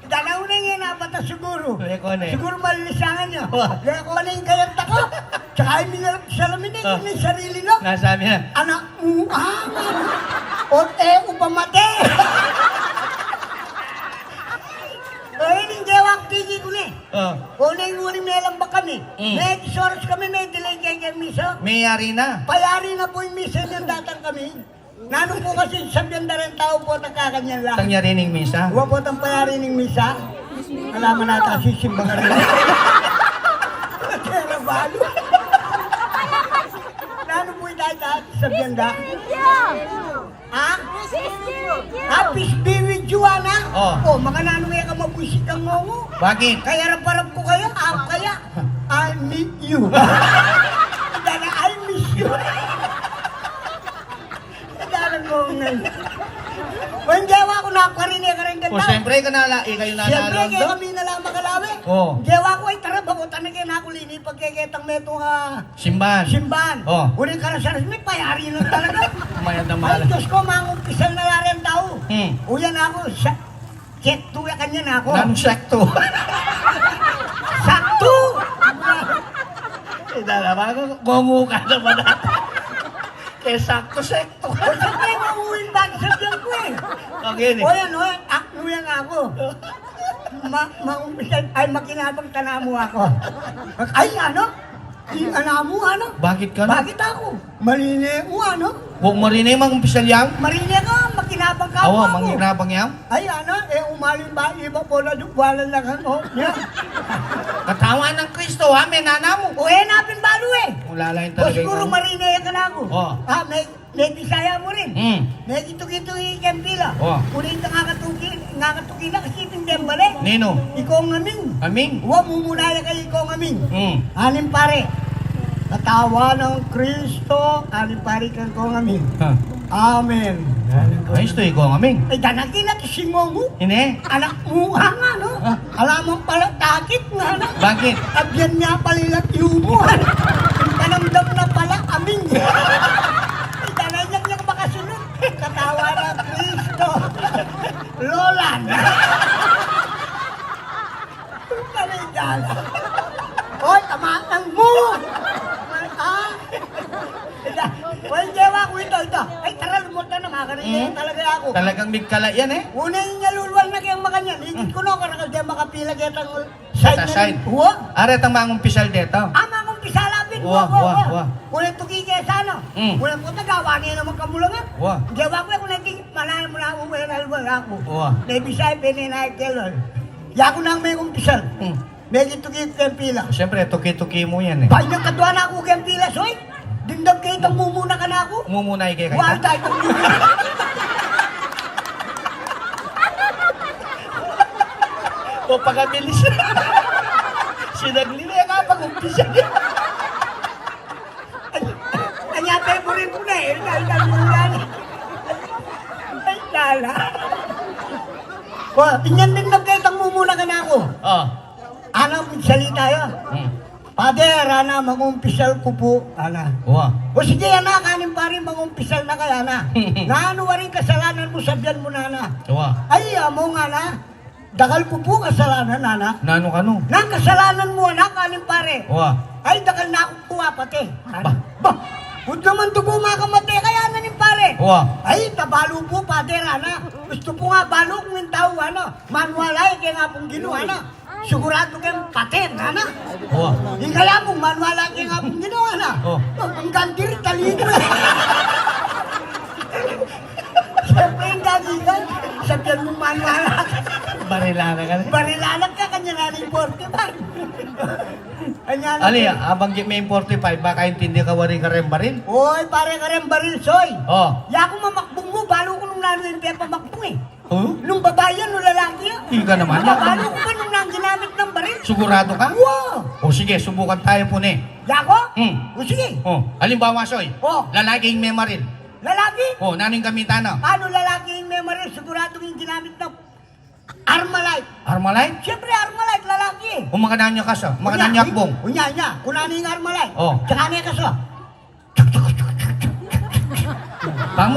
Danaw na nga napata siguro. Eko na eh. Siguro malilisangan niya. Wah. Kaya ko na yung kayanta ko. Tsaka yung minarap sa salamin eh, yung sarili no. Nasabi na. Anak mo, o upamate. Ay, hindi ako tigi ko na eh. Oh. O na yung uling melang ba kami? May soros kami, may delay kay misa. Mayari na. Payari na po yung misa yung datang kami. Nano po kasi sabihan na rin tao po nagkakanyan lang. Tangya rin yung misa. Huwag po itong payari ng misa. Alaman natin sisimba ka rin. Kaya balo. Nano po yung dahil sabihan da? Ha? Happy be with you, anak. Oh. Mga nano kaya ka mabusik ang ngongo. Bakit? Kaya rap-rap ko kayo, kaya I meet you. Dala, I miss you. Dalang mo ngayon. Kung jawa ko nakarinig ka rin O, ganda. siyempre, kayo Siyempre, nanalo kaya doon. kami nalang makalawi. Oo. Jawa ko ay tara, bakutan na kayo nakulini pagkikitang meto nga Simbahan. simbahan. Oo. Uling ka na sa resmi, payari nun talaga. Mayad na Ay, mahal. Diyos ko, mangumpisal na lari ang tao. Uyan ako, check tuya kanya na ako. Nanong sakto. Sakto! Dalawa ko, gongo ka naman ako. Kaya sakto-sakto. O siyempre, mauwing bag sa tiyan ko eh. Okay, O yan, aknuya nga ako. Maumpisal, ay makinabang tanamo ako. Ay, ano? Anamo, ano? Bakit ka na? Bakit ako? Maline mo, ano? Huwag mo rin yung mga umpisal yan. Marine ka, makinabang ka Awa, ako. manginabang yan. Ay, ano? Umaling ba? Iba po na dukwalan lang ano? Yeah. Katawan ng Kristo, ha? May nana mo. O, hanapin balo eh. Wala lang yung O, talaga. siguro marine ka na ako. Oo. May bisaya mo rin. May kito-kito ikempila. Oo. Ulit ka ngakatuki na kasi tindembale. Nino? Ikaw ang aming. Aming? Huwag mumunaya kayo ikaw ang aming. Anim pare. Katawa ng Kristo, anim pare kang kong aming. Amen. Ayos to, ikaw ang aming. Ay, danakin na kisingo mo. Hindi? Anak mo nga, no? Alam mo pala, takit nga, no? Bakit? Abyan niya palilat yubuhan. Panamdam na pala, aming. Ay, danay niyang makasunod. Katawa ng Kristo. Lolan. Tanay dala. Hoy, tamatang mo! Well, jewa ko ito. Ay, tara, lumot na makakarinig talaga ako. Talagang bigkala yan eh. Una yung nalulwal na kayang makanyan. Higit ko na karakal diyan makapila kaya tang Sa side side. na huwag. Aret ang mga umpisal dito. Ama kong pisalapin. Wah, wah. Una tuki kaya sa ano. Una po tagawa niya naman kamulangan. Wah. Jewa ko ako naging malayan mo na ako kaya nalwal ako. Wah. Nebisay, peninay, kelol. Yako nang may kumpisal. Medyo tuki kayang pila. Siyempre, tuki-tuki mo yan eh. Bahay ng kadwa na ako kayang pila, soy. Dindag kayo itang mumuna ka na ako. Umumunay kay Wala kaya. tayo. O pagkabilis. Sinagli na nga pag-umpisa niya. Kanya favorite ko na eh. Dahil yan. Ay, lala. Tingnan din lang kayo itang mumuna ka na ako. Oh. Anong salita yun? Pader, ana, mag-umpisal ko po, ana. Wa. O sige, ana, kanin pa rin, mag-umpisal na kaya, ana. Naano wa rin kasalanan mo, sabihan mo na, ana. Wa. Ay, amo nga, ana. Dakal ko po kasalanan, ana. Nano ka no? Nang kasalanan mo, ana, kanin pare. Wa. Ay, dakal na ako kuha, pati. Ba? Ba? Huwag naman dugo makamate, kaya nanin pare. Wa. Ay, tabalo po, pader, ana. Gusto po nga balo kung yung tao, ano. Manualay, kaya nga pong ginawa, ana. Sigurado kayong pater, ana. Wa. Yung kaya mo, manualay, kaya nga pong ginawa, ana. Oh. Ang gandir, talino. Siyempre, yung gagigan. Sabihan mo, manualay. Barilana ka na. Barilalag ka, kanya na rin 45. Kanya na. Ali, abang may 45, baka intindi ka wari ka rin baril. Oy, pare ka rin baril, soy. Oh. Ya ko mamakbong mo, balo ko nung nano yung pepa makbong eh. Oh? Nung babae yan, nung lalaki yan. Hindi ka naman. Balo ko pa nung nang ginamit ng baril. Sigurado ka? Wow! O sige, subukan tayo po ni. Ya ko? Hmm. O sige. Oh, halimbawa, Soy. Oh. Lalaking may maril. Lalaki? Oh, naning gamitan na. Paano lalaki yung memory? Sigurado yung ginamit ng Armalite. Armalite? Siyempre, Armalite, lalaki eh. O makananya ka sa? Makananya akbong. Unya, kunani yung Armalite. Oh. Tsaka niya kaso.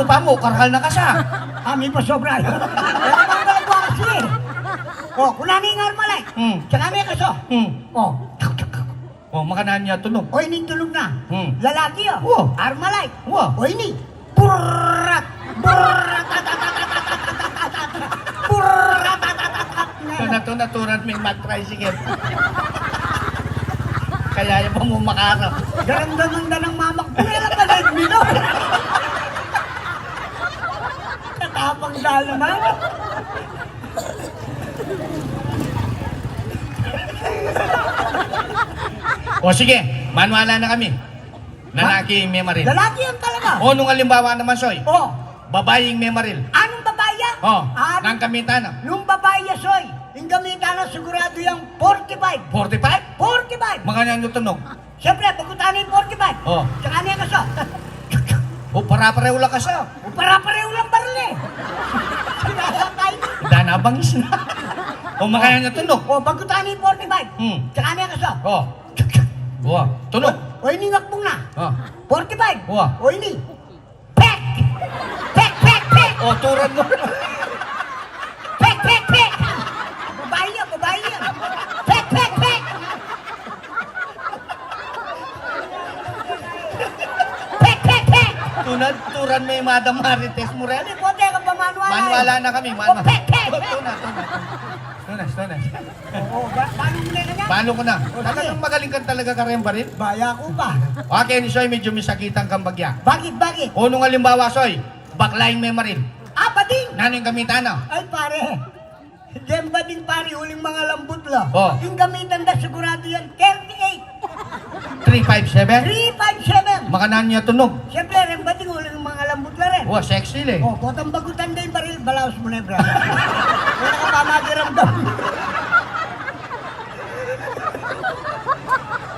Pamo, karal na ka sa. Kami pa sobra. Pero mga ko kasi eh. Oh, kunani yung Armalite. Hmm. Tsaka niya kaso. Hmm. Oh. O, makananya tunog. O, ini tulog na. Hmm. Lalaki oh. Oh. Armalite. Wow. O, ini. Burrat. Burrat. Burrat. Ito naturan may mag-tricycle. Kaya yung pa mo makarap. Garamdaman ka ng mamak. Pwela ka na yung mino. Katapang dahil naman. O sige, manuala na kami. Lalaki may maril. Lalaki yan talaga. O nung halimbawa naman, Soy. Oh. Babaeng may maril. Anong babaya? O, Ah, nang gamitan na. nung babaya, soy. Yung gamitan na sigurado yung 45. 45? 45. Makananya yung tunog. Siyempre, pagkutan yung 45. Oh. Tsaka niya kaso. O, para-pareho lang ka sa. O para-pareho lang baril eh. Sinasakay. Danabangis na. O, makananya yung tunog. O, pagkutan yung 45. Hmm. Tsaka niya kaso. O. O, tunog. O, ini ngakbong na. O. 45. Wah. O, ini. Pek! Pek, pek, pek! O, turan mo. Pek, pek, pek! Babae yan, babae yan. Pek, pek, pek! Pek, pek, pek! Turan may Madam Marites mo rin. Ano, kote ka pa manuala. Manuala na kami, manuala. O, pek, pek, O, pek! tunas. Oo, paano mo na kanya? Paano ko na? O, Talagang magaling ka talaga ka rin baril. Baya ko pa. Okay, ni Soy, medyo may sakitan kang bagya. Bakit, bakit? O, nung halimbawa, Soy, baklaing may maril. Ah, bading! Naning gamitan na. Ay, pare. Diyan bading pare, huling mga lambot la. Oh. Yung gamitan na sigurado yan, 38. 357. 357. Makananya tunog. Siyempre, rin bading huling mga lambot la rin. Wow, sexy eh. Oh, kotang bagutan na yung baril, balaos mo na yung brother. Wala ka pa magiramdam.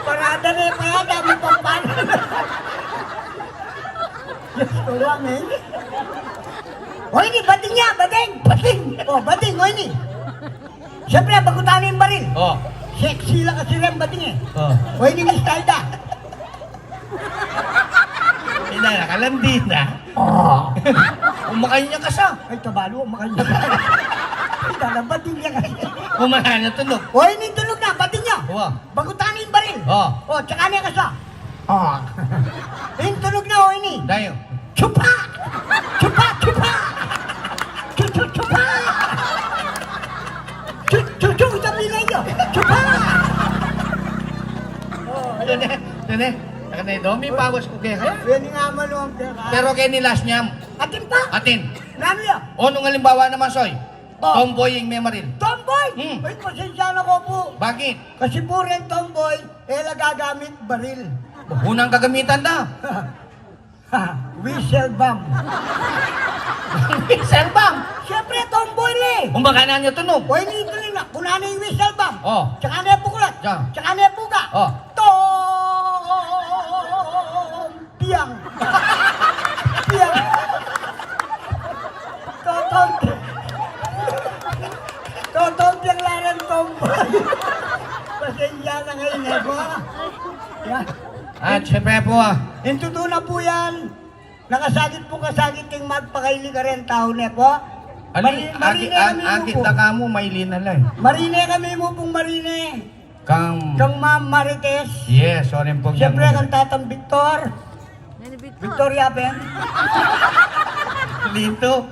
Parada na yung kaya, dami pang paano. Diyos ko lang eh. O ini, bading niya, bading! Bading! O, bading, o ini. Siyempre, bagutan na yung baril. Oh. Sexy lang kasi rin bading eh. Oh. O ini, Miss Taida. Ina, nakalandi na. Oh. Umakay niya ka sa. Ay, tabalo, makanya. Ay, dala, bading niya kasi. Umakanya tunog. O ini, tulog na, bading niya. Wow. Bagutan na yung baril. Oh. O, tsaka niya kasi. Oh. Yung tulog na, o ini. Dayo. Chupa! Chupa! Chupa! Chupa! Chuchu! Sabi na yun! Chupa! Dene. Nakanay do, may bawas ko kaya. Yan nga maluwang pera. Pero kay ni last niyam. Atin pa! Atin. Nano yan? O nung halimbawa naman, Soy. Oh. Tomboy yung may maril. Tomboy! Hmm. Ay, pasensya na ko po. Bakit? Kasi po rin tomboy, nagagamit baril. Unang kagamitan na. Whistle bomb. Whistle bomb. Siyempre, tomboy le. Umakana niya tunog. O, ini ito na. Kuna na yung whistle bomb. Oh. Tsaka na yung buklat. Diyan. Tsaka na yung buga. Oh. Piang. Piang. Totong piang laren tomboy. pasensya na ngayon eh po. Yan. At syempre po, Yung totoo na po yan. Nakasagit po kasagit yung magpakaili ka rin tao niya po. akit na ka mo, may linalay. Marine kami mo pong marine. Kang, Kang Ma'am Marites. yes, sorry po. Siyempre kang Tatang Victor. Victoria Ben. Lito.